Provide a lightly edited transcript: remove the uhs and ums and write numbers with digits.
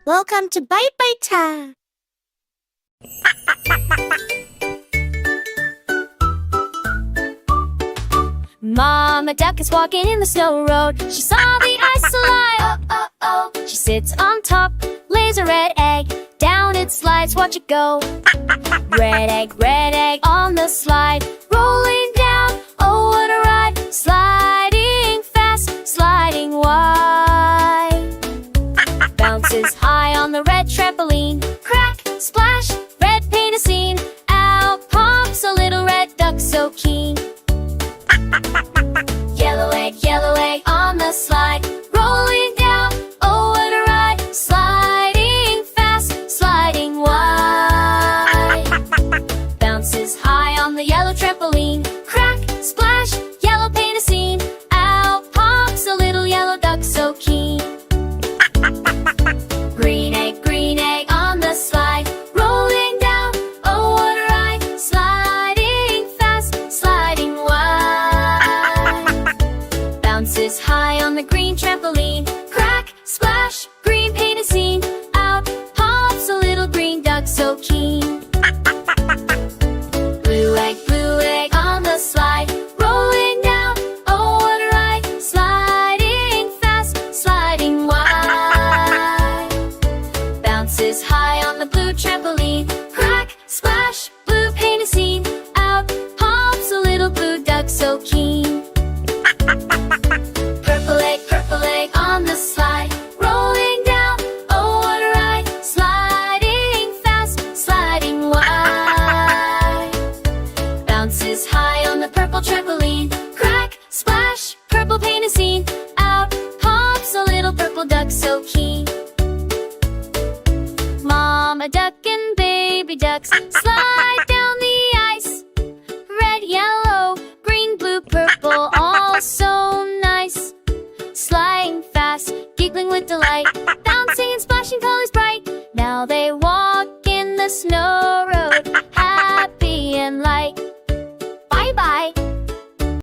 Welcome to Bite Bite Time. Mama duck is walking in the snow road. She saw the ice slide. Oh, oh, oh. She sits on top, lays a red egg. Down it slides, watch it go. Red egg on the slide. Rolling down, oh what a ride. Sliding fast, sliding wide. Bounces high on the red trampoline. Crack, splash, red paint a scene. Out pops a little red duck so keen. Yellow egg on the slide. Rolling down, oh what a ride. Sliding fast, sliding wide. Bounces high on the yellow trampoline. Crack, splash, yellow paint a scene. Out pops a little yellow duck so keen. Green egg on the slide. Rolling down, oh what a ride. Sliding fast, sliding wide. Bounces high on the green trampoline. Crack, splash, green paint a scene. Out pops a little green duck so keen. Blue egg on the slide. Rolling down, oh what a ride. Sliding fast, sliding wide. Bounces high on the blue trampoline. Crack, splash, blue paint a scene. Out pops a little blue duck so keen. Purple egg on the slide. Rolling down, oh what a ride. Sliding fast, sliding wide. Bounces high on the purple trampoline. Crack, splash, purple paint a scene. Out pops a little purple duck so keen. Mama duck and baby ducks slide down the ice. Red, yellow, green, blue, purple, all so nice. Sliding fast, giggling with delight, bouncing and splashing colors bright. Now they walk in the snow road, happy and light.